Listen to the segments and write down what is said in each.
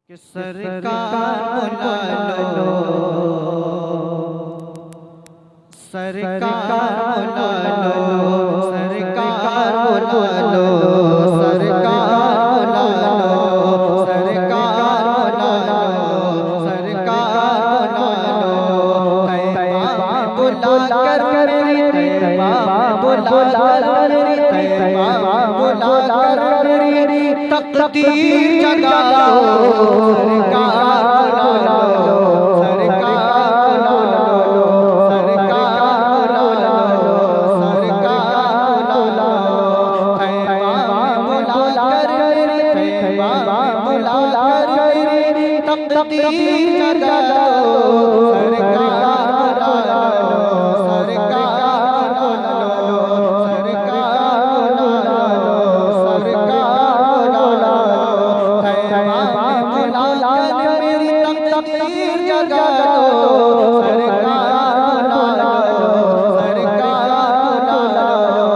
कि सरकार बुला लो, सरकार बुला लो, सरकार बुला लो, सरकार बुला लो, सरकार बुला लो, सरकार बुला लो, बुला कर मेरी बुला कर मेरी तकदीर जगा लो, सरकार बुला लो, सरकार बुला लो, सरकार बुला लो, सरकार बुला लो, बुला कर मेरी बुला कर मेरी तकदीर जगा लो, सरकार बुला लो, सरकार बुला लो, सरकार बुला लो, सरकार बुला लो, बुला कर मेरी तकदीर जगा लो, सरकार बुला लो, सरकार बुला लो।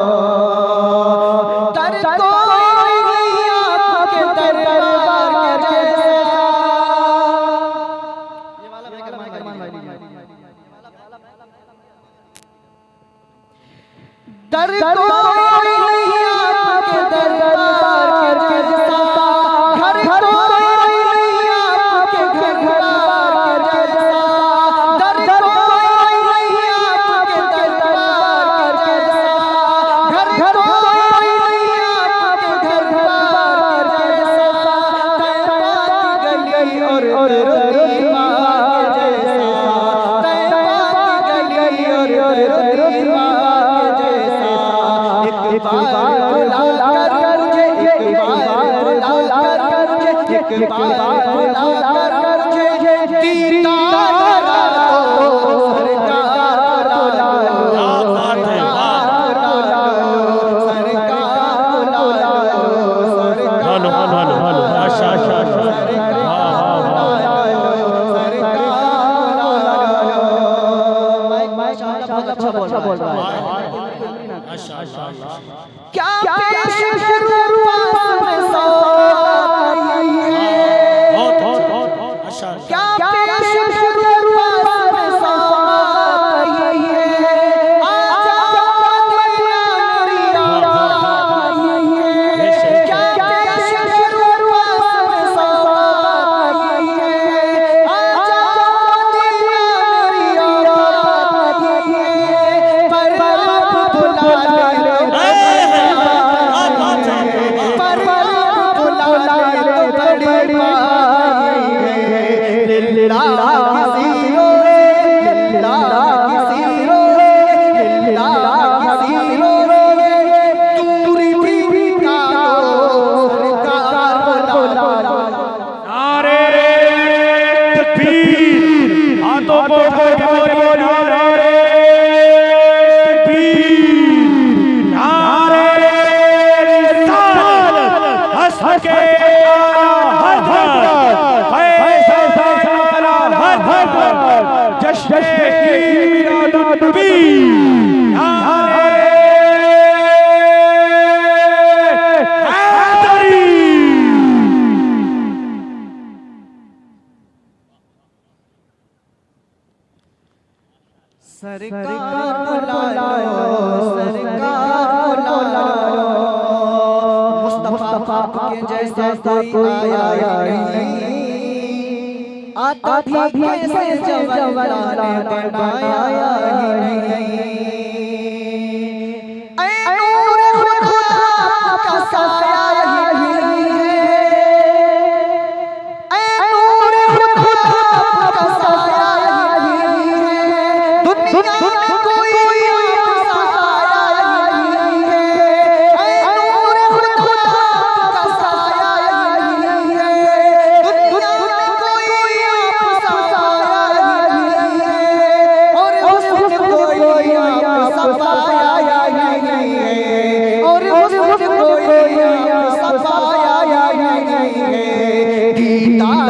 दर कोई नहीं आपके दरबार के जैसा। ये वाला दर कोई नहीं आपके दरबार के जैसा, घर कोई नहीं आपके घरबार के जैसा, दर कोई नहीं आपके दरबार के जैसा, घर कोई नहीं आपके घरबार के जैसा, तैबा की गली और दीवार के जैसा, तैबा की गली और दीवार के जैसा। एक बार बुला कर मुझे, एक बार बुला कर मुझे, एक बार बुला कर मुझे दीदार करा दो, सरकार बुला लो, सरकार बुला लो, सरकार बुला लो, सरकार बुला लो, सरकार बुला लो। क्या पेश करूं पास में सौगात है, क्या पेश करूं पास में सौगात है, आजा मदीना मेरी औलाद है, क्या पेश करूं पास में सौगात है, आजा मदीना मेरी औलाद है, पर आप बुला लो, बड़ी बात है, लिल्ला किसी रोए, लिल्ला किसी रोए, लिल्ला किसी रोए, दूरी भी ना लो, सरकार बुला लो। नारे तकबीर, हाथों को उठा के बोलो नारे तकबीर, नारे रिसालत, हंस के जश्न ईद नबी, नारे हैदरी। सरकार बुला लो, सरकार बुला लो, मुस्तफा के जैसा कोई आया नहीं, आता भी कैसे जवाना ने बनाया ही नहीं। ऐ नूर खुदा का साया ही नहीं है, ऐ नूर खुदा का साया ही नहीं है, दुनिया में कोई आपसा साया ही नहीं है, ऐ नूर खुदा का साया ही नहीं है, दुनिया में कोई आपसा साया ही नहीं है, और उसमें कोई आपसा पाया ही नहीं है, और उसमें कोई आपसा पाया ही नहीं है। दीदार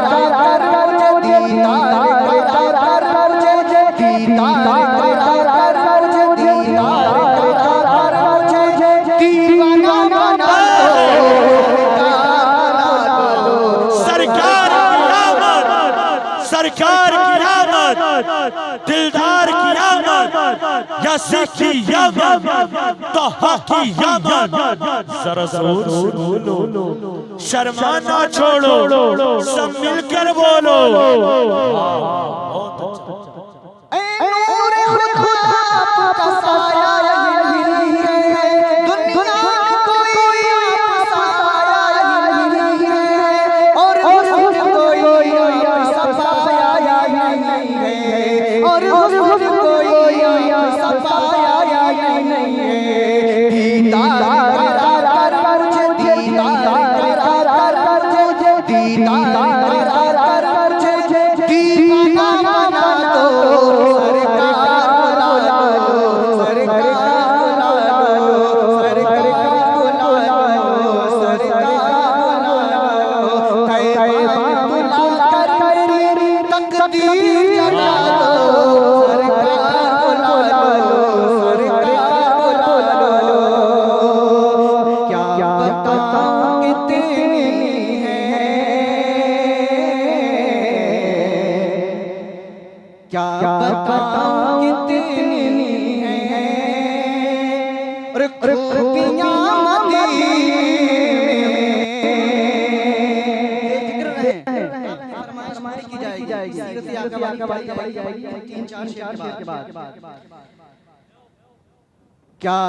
करा कर मुझे, दीदार करा कर मुझे, दीदार करा कर मुझे, दीदार करा कर मुझे दीवाना बना लो, सरकार सरकार की आमद, दिलदार की आमद, या सीखी यामन तो हकी यामन। जरा जोर से बोलो, शर्मा ना छोड़ो, सब मिलकर बोलो। आपका साया नहीं है, दुनिया में कोई आपका साया नहीं है, और कोई आपका साया नहीं है, और कोई आपका साया नहीं है। दीदार कर दीदाना बना दो क्या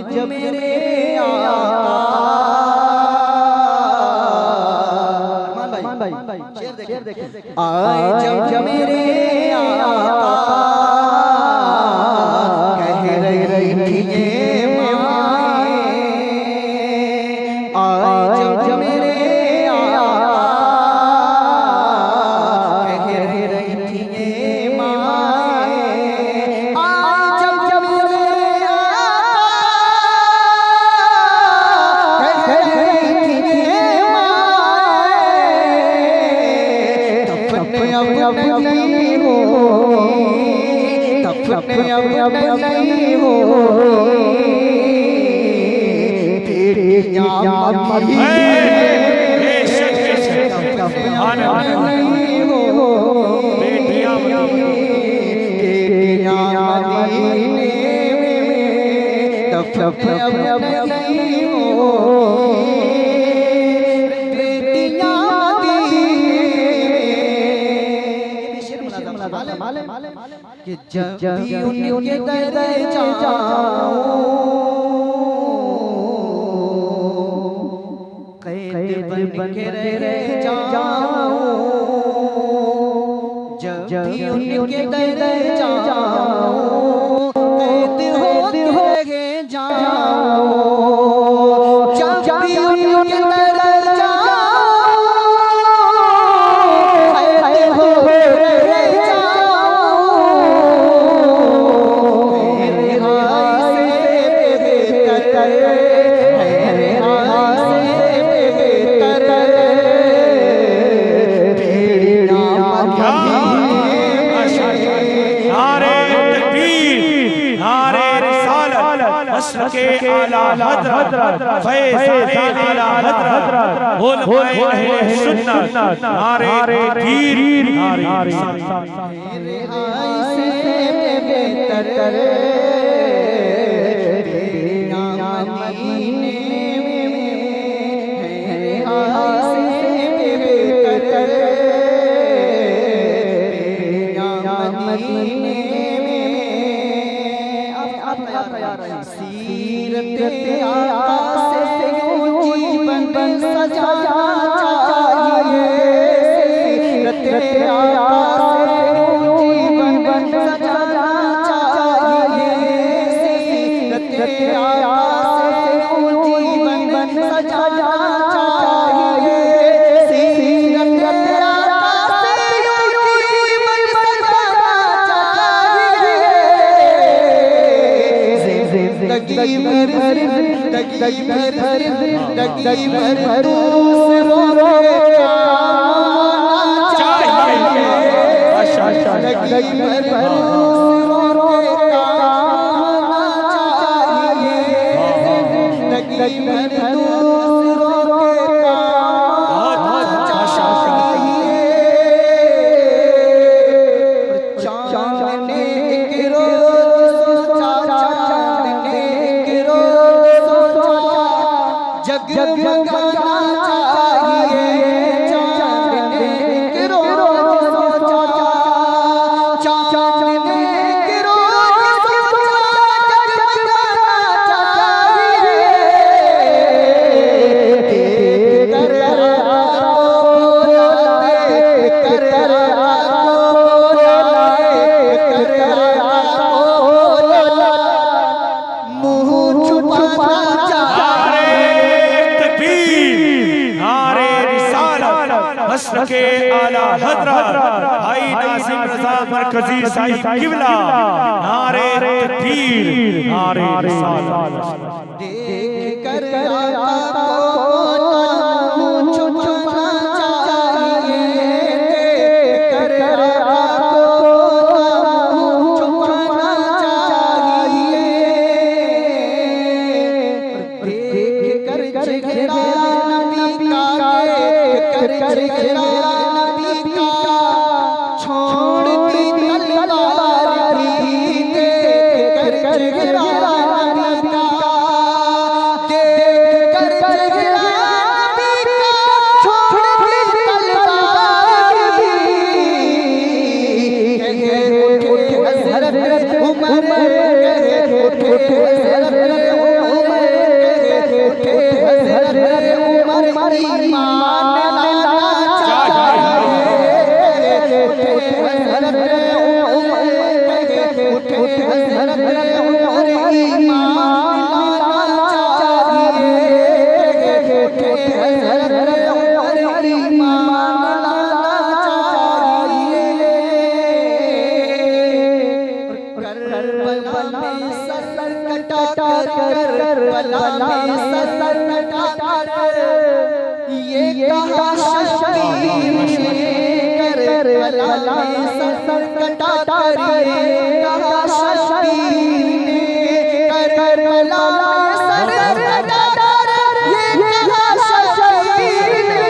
जब मेरे आए जब मेरे कह रही थी ये माए, आए जब मेरे कह रही थी ये माए, आए जब मेरे कह रही थी ये अब नहीं हो, दफन अब नहीं हो, बेटियां मदीने नहीं हो, बेटियां मदीने दफन अब नहीं हो, कि जब भी उनके दर जाऊं कैद बन के रह जाऊं, जब भी उनके दर जाऊं कैद हो के जाऊं, जब भी उनके दर जाऊं कैद हो के आला हज़रत फैज़ आला हज़रत उलमाए सुन्नत नारे तकबीर नारे रिहाई से बेहतर मदीने में रिहाई से सजाना चाहिए, तेरे आका से जीवन सजाना चाहिए, तेरे आका से जीवन सजाना चाहिए, सीरत तेरे आका से जीवन सजाना चाहिए, जिंदगी भर दूसरों के काम चाहिए, जिंदगी भर दूसरों के काम चाहिए, जिंदगी भर दूसरों के काम चाहिए। चांद ने एक रोज सोचा, चांद ने एक रोज सोचा, जगमगाना चाहिए, चांद ने एक रोज सोचा, चांद ने एक रोज सोचा, जगमगाना चाहिए, देख कर आपको बुलाते, कर आपको बुलाते, कर आपको बुलाते, मुँह छुपाना के आला हजरत भाई नासिम रजा मरकजी साहिब किबला, नारे तकबीर, नारे रिसालत। देख कर आका को छुपाना चाहिए, देख कर आका को छुपाना चाहिए, देख कर चेहरा नबी का, देख कर चेहरा नबी का, छोड़ दी तलवार भी, देख कर चेहरा नबी का, देख कर चेहरा नबी का, छोड़ दी तलवार भी, कहे उठे हज़रत उमर, कहे उठे हज़रत उमर, कहे उठे हज़रत उमर, ईमान लाना चाहिए, उठे हज़रत उमर, उठे हज़रत उमर, ईमान लाना चाहिए, उठे हज़रत उमर, ईमान लाना चाहिए। करबला में सर कटा कर, करबला में सर कटा कर, ये कहा शबीर ने, करबला में सर कटा कर, ये कहा शबीर ने, करबला में सर कटा कर, ये कहा शबीर ने,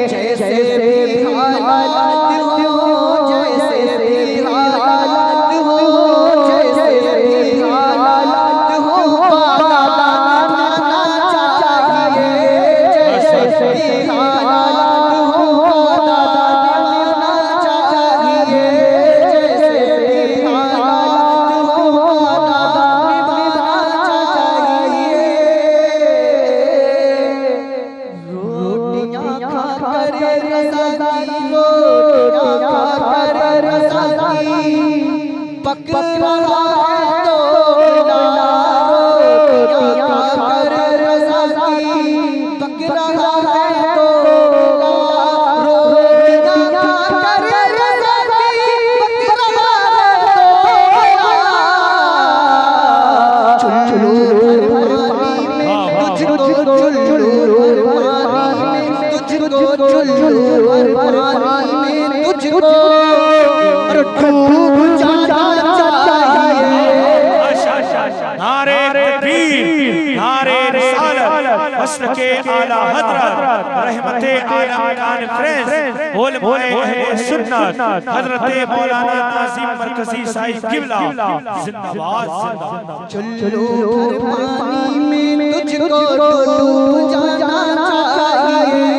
जैसे भी हालात हो, जैसे भी हालात हो, जैसे भी हालात हो, वादा निभाना चाहिए, जैसे भी हालात हो, वादा निभाना चाहिए, जैसे भी हालात हो, वादा निभाना चाहिए। रोटियां खाकर रज़ा की, रोटियां खाकर रज़ा की, पक रहा है तो रोटियां खाकर रज़ा की, पक रहा है तो रोटियां खाकर रज़ा की, पक रहा है तो चुल्लू भर पानी में तुझको, चुल्लू भर पानी में तुझको, चुल्लू भर पानी में तुझको डूब जाना चाहिए। नारे तकबीर, नारे रिसालत, मस्र के आला हजरत रहमते आलम कॉन्फ्रेंस उलमाए अहले सुन्नत हजरत मौलाना नासिम मरकजी साहिब किबला जिंदाबाद, जिंदाबाद। चुल्लू भर पानी में तुझको डूब जाना चाहिए,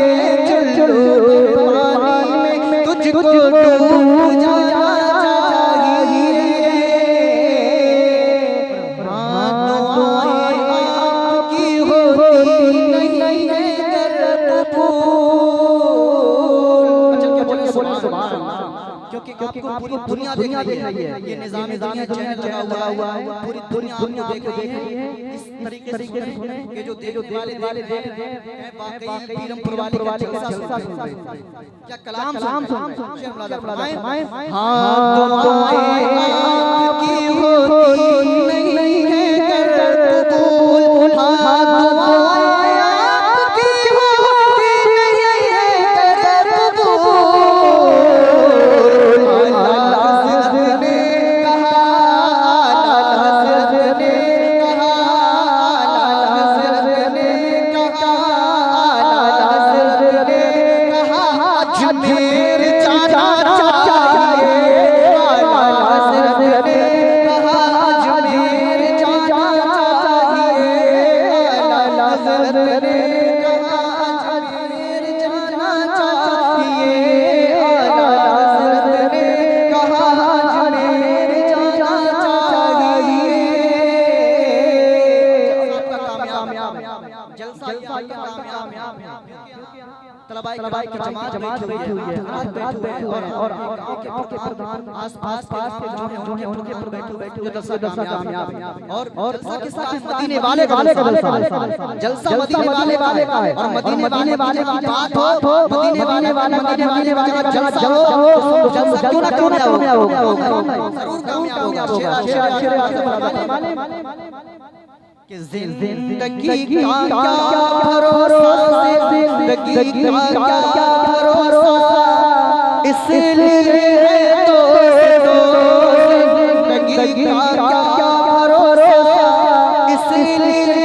चुल्लू भर पानी में तुझको डूब जाना चाहिए। हाँ दुआएं आपकी होती नहीं क्योंकि आपको दुनिया देख रही है, ये निजाम दुनिया चैनल लगा हुआ है, पूरी दुनिया आपको देख रही है। इस तरीके से ये जो देखने वाले देख रहे हैं वाकई पीरमपुर वाले का जलसा सुन रहे हैं। क्या कलाम फरमाएं। हाँ दुआएं आपकी होती नहीं है कर कबूल, हाँ दुआएं आपकी होती नहीं है कर कबूल। आला हज़रत ने कहा, आला हज़रत ने कहा, आला हज़रत ने कहा, आला हज़रत ने कहा अजमेर जाना चाहिए। आला हज़रत ने कहा अजमेर जाना चाहिए। आला हज़रत ने कहा अजमेर जाना चाहिए। आला हज़रत ने कहा अजमेर जाना चाहिए। जलसा कामयाब है। तलबाई की जमात बैठी हुई है, हाथ बैठे हुए हैं और गांव के प्रधान आस-पास के जो हैं उनके पर बैठे जो जलसा कामयाब है। और जलसा के साथ मदीने वाले का जलसा मदीने वाले का है। और मदीने वाले की बात हो, मदीने वाले का जलसा हो, जलसा क्यों ना कामयाब होगा, जरूर कामयाब होगा। कि जिंदगी का क्या भरोसा, जिंदगी का क्या भरोसा, इसलिए तो जिंदगी का क्या भरोसा, इसलिए